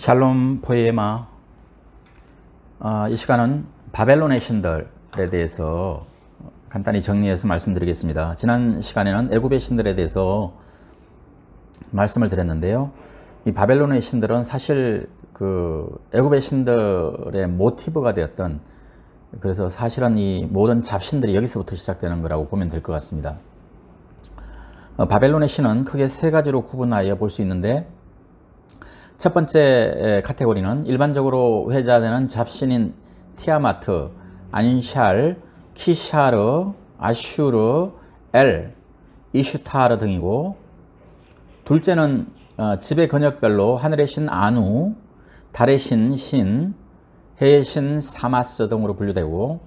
샬롬 포에마. 이 시간은 바벨론의 신들에 대해서 간단히 정리해서 말씀드리겠습니다. 지난 시간에는 애굽의 신들에 대해서 말씀을 드렸는데요. 이 바벨론의 신들은 사실 애굽의 신들의 모티브가 되었던, 그래서 사실은 이 모든 잡신들이 여기서부터 시작되는 거라고 보면 될 것 같습니다. 바벨론의 신은 크게 세 가지로 구분하여 볼 수 있는데, 첫 번째 카테고리는 일반적으로 회자되는 잡신인 티아마트, 안샬, 키샤르, 아슈르, 엘, 이슈타르 등이고, 둘째는 지배 근역별로 하늘의 신 아누, 달의 신 신, 해의 신 사마스 등으로 분류되고,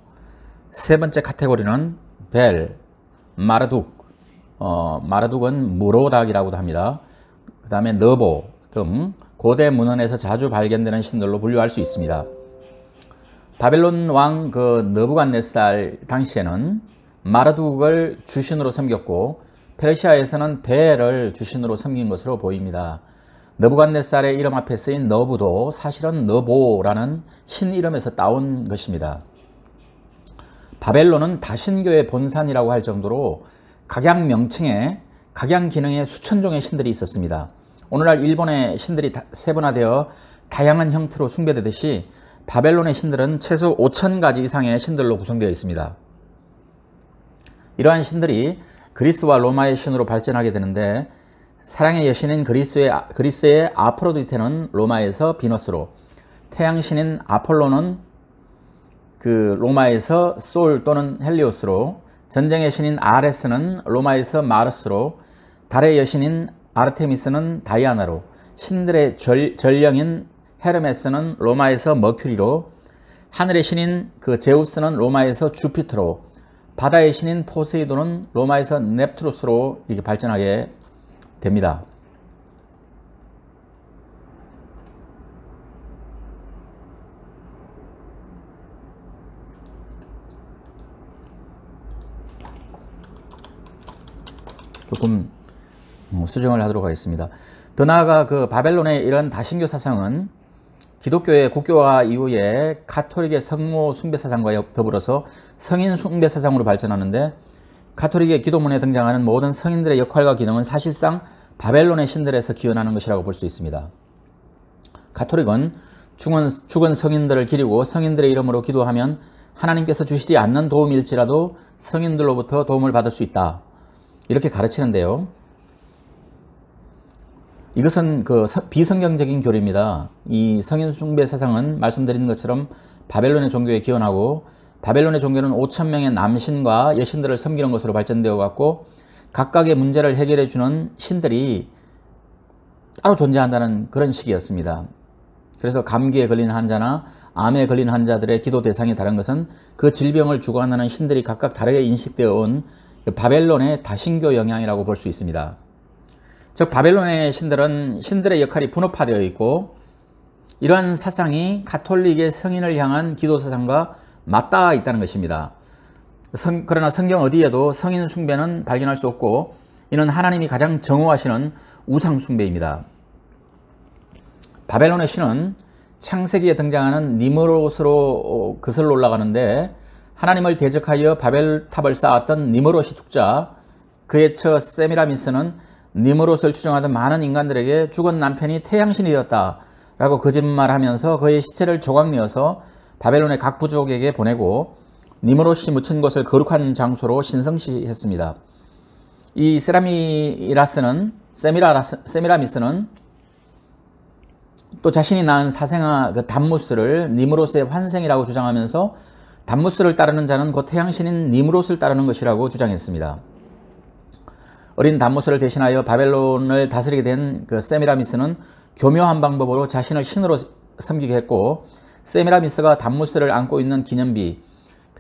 세 번째 카테고리는 벨, 마르둑, 마르둑은 무로닥이라고도 합니다. 그 다음에 너보 등 고대 문헌에서 자주 발견되는 신들로 분류할 수 있습니다. 바벨론 왕 느부갓네살 당시에는 마르둑을 주신으로 섬겼고, 페르시아에서는 벨을 주신으로 섬긴 것으로 보입니다. 느부갓네살의 이름 앞에 쓰인 너부도 사실은 너보라는 신 이름에서 따온 것입니다. 바벨론은 다신교의 본산이라고 할 정도로 각양 명칭에, 각양 기능에 수천 종의 신들이 있었습니다. 오늘날 일본의 신들이 세분화되어 다양한 형태로 숭배되듯이 바벨론의 신들은 최소 5,000가지 이상의 신들로 구성되어 있습니다. 이러한 신들이 그리스와 로마의 신으로 발전하게 되는데, 사랑의 여신인 그리스의 아프로디테는 로마에서 비너스로, 태양신인 아폴로는 로마에서 솔 또는 헬리오스로, 전쟁의 신인 아레스는 로마에서 마르스로, 달의 여신인 아르테미스는 다이아나로, 신들의 전령인 헤르메스는 로마에서 머큐리로, 하늘의 신인 제우스는 로마에서 주피터로, 바다의 신인 포세이돈은 로마에서 넵투루스로 이렇게 발전하게 됩니다. 조금 수정을 하도록 하겠습니다. 더 나아가 바벨론의 이런 다신교 사상은 기독교의 국교화 이후에 가톨릭의 성모 숭배 사상과 더불어서 성인 숭배 사상으로 발전하는데, 가톨릭의 기도문에 등장하는 모든 성인들의 역할과 기능은 사실상 바벨론의 신들에서 기원하는 것이라고 볼 수 있습니다. 가톨릭은 죽은 성인들을 기리고 성인들의 이름으로 기도하면 하나님께서 주시지 않는 도움일지라도 성인들로부터 도움을 받을 수 있다, 이렇게 가르치는데요. 이것은 비성경적인 교리입니다. 이 성인 숭배 사상은 말씀드린 것처럼 바벨론의 종교에 기원하고, 바벨론의 종교는 5,000명의 남신과 여신들을 섬기는 것으로 발전되어 갔고, 각각의 문제를 해결해 주는 신들이 따로 존재한다는 그런 식이었습니다. 그래서 감기에 걸린 환자나 암에 걸린 환자들의 기도 대상이 다른 것은 그 질병을 주관하는 신들이 각각 다르게 인식되어 온 바벨론의 다신교 영향이라고 볼 수 있습니다. 즉, 바벨론의 신들은 신들의 역할이 분업화되어 있고, 이러한 사상이 가톨릭의 성인을 향한 기도 사상과 맞닿아 있다는 것입니다. 그러나 성경 어디에도 성인 숭배는 발견할 수 없고, 이는 하나님이 가장 정오하시는 우상 숭배입니다. 바벨론의 신은 창세기에 등장하는 니므롯으로 거슬러 올라가는데, 하나님을 대적하여 바벨탑을 쌓았던 니므롯이 죽자 그의 처 세미라미스는 니므롯을 추종하던 많은 인간들에게 죽은 남편이 태양신이 되었다라고 거짓말하면서 그의 시체를 조각내어서 바벨론의 각 부족에게 보내고, 니므롯이 묻힌 곳을 거룩한 장소로 신성시했습니다. 이 세미라미스는 또 자신이 낳은 사생아 담무스를 니므롯의 환생이라고 주장하면서, 담무스를 따르는 자는 곧 태양신인 니므롯을 따르는 것이라고 주장했습니다. 어린 담무스를 대신하여 바벨론을 다스리게 된 세미라미스는 교묘한 방법으로 자신을 신으로 섬기게 했고, 세미라미스가 담무스를 안고 있는 기념비,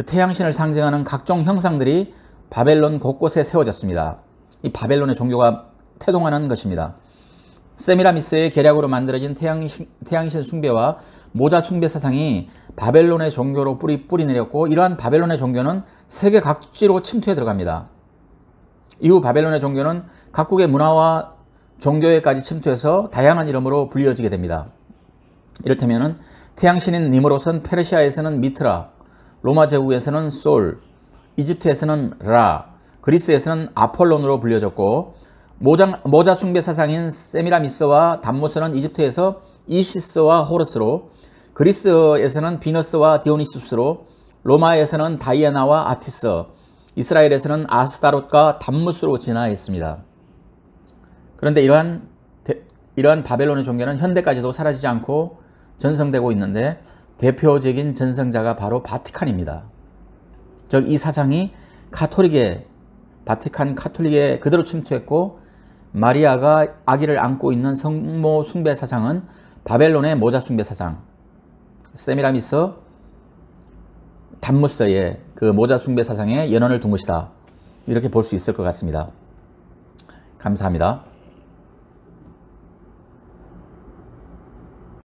태양신을 상징하는 각종 형상들이 바벨론 곳곳에 세워졌습니다. 이 바벨론의 종교가 태동하는 것입니다. 세미라미스의 계략으로 만들어진 태양신 숭배와 모자 숭배 사상이 바벨론의 종교로 뿌리내렸고, 이러한 바벨론의 종교는 세계 각지로 침투해 들어갑니다. 이후 바벨론의 종교는 각국의 문화와 종교에까지 침투해서 다양한 이름으로 불려지게 됩니다. 이를테면은 태양신인 니므롯은 페르시아에서는 미트라, 로마 제국에서는 솔, 이집트에서는 라, 그리스에서는 아폴론으로 불려졌고, 모자 숭배 사상인 세미라미스와 담무스는 이집트에서 이시스와 호르스로, 그리스에서는 비너스와 디오니시스로, 로마에서는 다이애나와 아티스, 이스라엘에서는 아스타롯과 담무스로 진화했습니다. 그런데 이러한 바벨론의 종교는 현대까지도 사라지지 않고 전성되고 있는데, 대표적인 전성자가 바로 바티칸입니다. 즉 이 사상이 바티칸 카톨릭에 그대로 침투했고, 마리아가 아기를 안고 있는 성모 숭배 사상은 바벨론의 모자 숭배 사상, 세미라미스, 담무스의 그 모자 숭배 사상에 연원을 둔 것이다. 이렇게 볼 수 있을 것 같습니다. 감사합니다.